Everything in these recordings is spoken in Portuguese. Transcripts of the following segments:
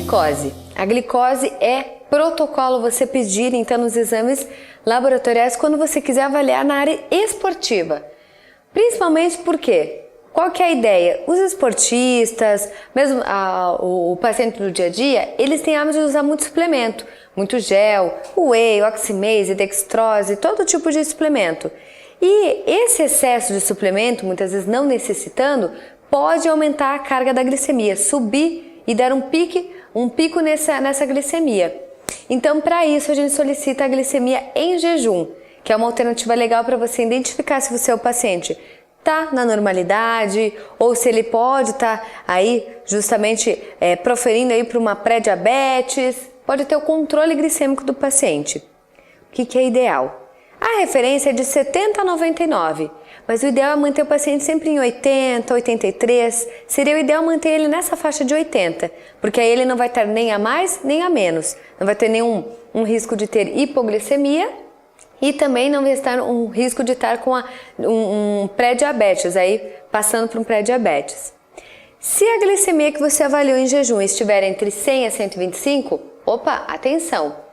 glicose? A glicose é protocolo você pedir então nos exames laboratoriais quando você quiser avaliar na área esportiva. Principalmente porque, qual que é a ideia? Os esportistas, mesmo o paciente do dia a dia, eles têm hábito de usar muito suplemento, muito gel, whey, oximase, dextrose, todo tipo de suplemento. E esse excesso de suplemento, muitas vezes não necessitando, pode aumentar a carga da glicemia, subir e dar um pico nessa glicemia. Então, para isso, a gente solicita a glicemia em jejum, que é uma alternativa legal para você identificar se o seu paciente está na normalidade ou se ele pode estar aí justamente proferindo aí para uma pré-diabetes, pode ter o controle glicêmico do paciente. O que é ideal? A referência é de 70 a 99, mas o ideal é manter o paciente sempre em 80, 83, seria o ideal manter ele nessa faixa de 80, porque aí ele não vai estar nem a mais nem a menos, não vai ter nenhum risco de ter hipoglicemia e também não vai estar um risco de estar com um pré-diabetes, aí passando para um pré-diabetes. Se a glicemia que você avaliou em jejum estiver entre 100 a 125, opa, atenção!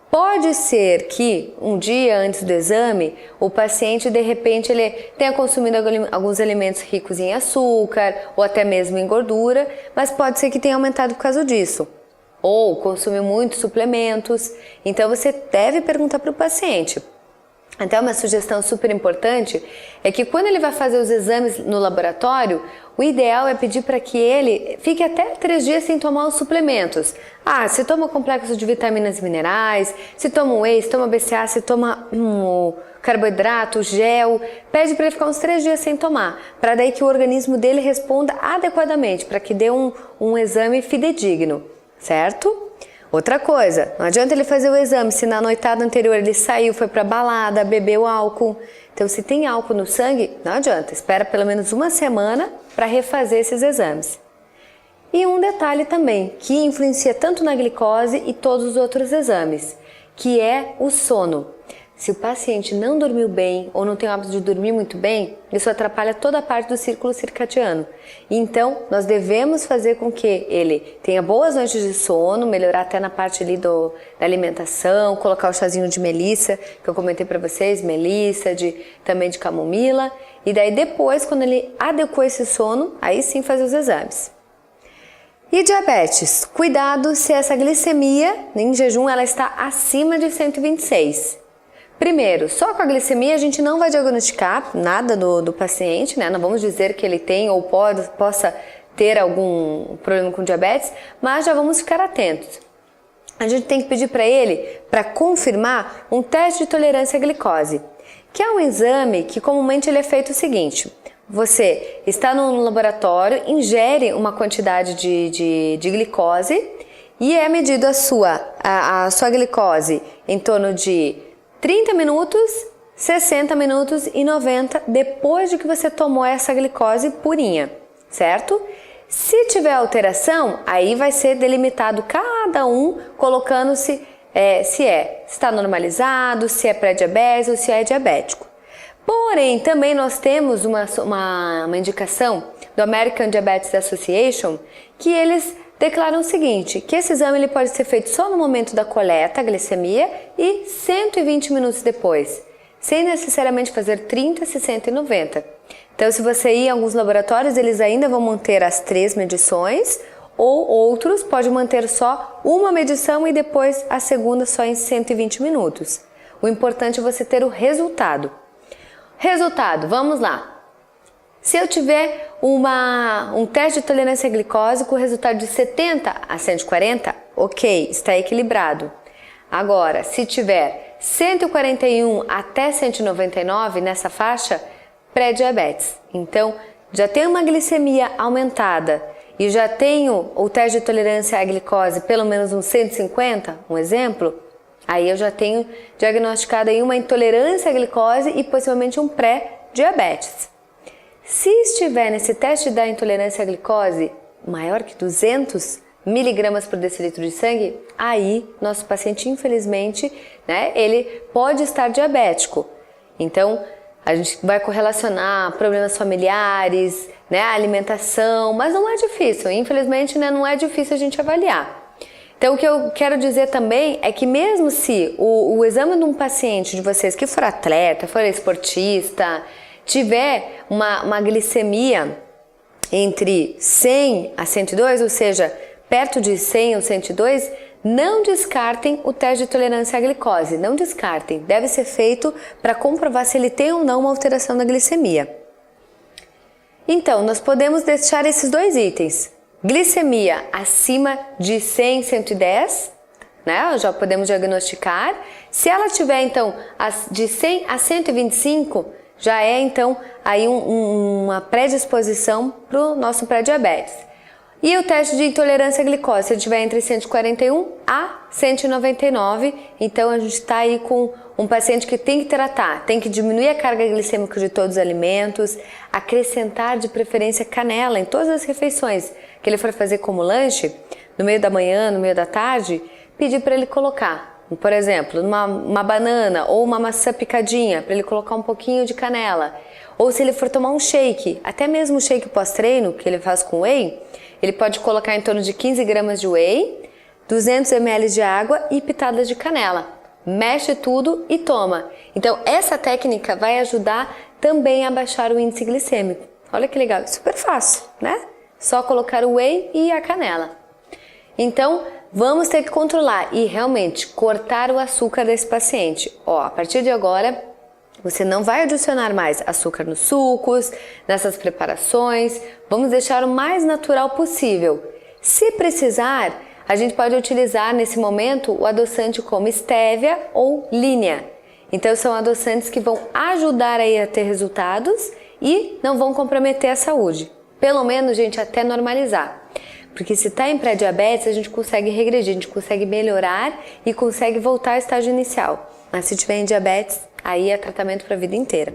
Pode ser que um dia antes do exame, o paciente de repente ele tenha consumido alguns alimentos ricos em açúcar ou até mesmo em gordura, mas pode ser que tenha aumentado por causa disso. Ou consumiu muitos suplementos, então você deve perguntar para o paciente. Até uma sugestão super importante é que quando ele vai fazer os exames no laboratório, o ideal é pedir para que ele fique até 3 dias sem tomar os suplementos. Se toma complexo de vitaminas e minerais, se toma whey, se toma BCA, se toma carboidrato, gel, pede para ele ficar uns 3 dias sem tomar, para daí que o organismo dele responda adequadamente, para que dê um exame fidedigno, certo? Outra coisa, não adianta ele fazer o exame se na noitada anterior ele saiu, foi para balada, bebeu álcool. Então, se tem álcool no sangue, não adianta, espera pelo menos uma semana para refazer esses exames. E um detalhe também, que influencia tanto na glicose e todos os outros exames, que é o sono. Se o paciente não dormiu bem ou não tem o hábito de dormir muito bem, isso atrapalha toda a parte do círculo circadiano. Então, nós devemos fazer com que ele tenha boas noites de sono, melhorar até na parte ali da alimentação, colocar o chazinho de melissa, que eu comentei para vocês, melissa, também de camomila. E daí depois, quando ele adequou esse sono, aí sim fazer os exames. E diabetes? Cuidado se essa glicemia em jejum ela está acima de 126. Primeiro, só com a glicemia a gente não vai diagnosticar nada do paciente, né? Não vamos dizer que ele tem ou possa ter algum problema com diabetes, mas já vamos ficar atentos. A gente tem que pedir para ele, para confirmar, um teste de tolerância à glicose, que é um exame que comumente ele é feito o seguinte: você está no laboratório, ingere uma quantidade de glicose e é medido a sua glicose em torno de 30 minutos, 60 minutos e 90 depois de que você tomou essa glicose purinha, certo? Se tiver alteração, aí vai ser delimitado cada um, colocando se está normalizado, se é pré-diabetes ou se é diabético. Porém, também nós temos uma indicação do American Diabetes Association que eles declaram o seguinte, que esse exame ele pode ser feito só no momento da coleta, a glicemia, e 120 minutos depois, sem necessariamente fazer 30, 60 e 90. Então, se você ir em alguns laboratórios, eles ainda vão manter as 3 medições, ou outros podem manter só uma medição e depois a segunda só em 120 minutos. O importante é você ter o resultado. Resultado, vamos lá. Se eu tiver um teste de tolerância à glicose com resultado de 70 a 140, ok, está equilibrado. Agora, se tiver 141 até 199 nessa faixa, pré-diabetes. Então, já tenho uma glicemia aumentada e já tenho o teste de tolerância à glicose pelo menos uns 150, um exemplo, aí eu já tenho diagnosticado aí uma intolerância à glicose e possivelmente um pré-diabetes. Se estiver nesse teste da intolerância à glicose maior que 200 miligramas por decilitro de sangue, aí nosso paciente, infelizmente, né, ele pode estar diabético. Então, a gente vai correlacionar problemas familiares, né, alimentação, mas não é difícil, infelizmente, né, não é difícil a gente avaliar. Então, o que eu quero dizer também é que mesmo se o exame de um paciente de vocês que for atleta, for esportista, tiver uma glicemia entre 100 a 102, ou seja, perto de 100 ou 102, não descartem o teste de tolerância à glicose, não descartem. Deve ser feito para comprovar se ele tem ou não uma alteração na glicemia. Então, nós podemos deixar esses dois itens. Glicemia acima de 100, 110, né? Já podemos diagnosticar. Se ela tiver, então, de 100 a 125, já é, então, aí uma predisposição para o nosso pré-diabetes. E o teste de intolerância à glicose, se ele tiver entre 141 a 199, então a gente está aí com um paciente que tem que tratar, tem que diminuir a carga glicêmica de todos os alimentos, acrescentar de preferência canela em todas as refeições que ele for fazer como lanche, no meio da manhã, no meio da tarde, pedir para ele colocar, por exemplo, uma banana ou uma maçã picadinha, para ele colocar um pouquinho de canela. Ou se ele for tomar um shake, até mesmo o shake pós-treino, que ele faz com whey, ele pode colocar em torno de 15 gramas de whey, 200 ml de água e pitadas de canela. Mexe tudo e toma. Então, essa técnica vai ajudar também a baixar o índice glicêmico. Olha que legal, super fácil, né? Só colocar o whey e a canela. Então, vamos ter que controlar e realmente cortar o açúcar desse paciente. Ó, a partir de agora, você não vai adicionar mais açúcar nos sucos, nessas preparações. Vamos deixar o mais natural possível. Se precisar, a gente pode utilizar nesse momento o adoçante como estévia ou línia. Então são adoçantes que vão ajudar aí a ter resultados e não vão comprometer a saúde. Pelo menos, gente, até normalizar. Porque se está em pré-diabetes, a gente consegue regredir, a gente consegue melhorar e consegue voltar ao estágio inicial. Mas se tiver em diabetes, aí é tratamento para a vida inteira.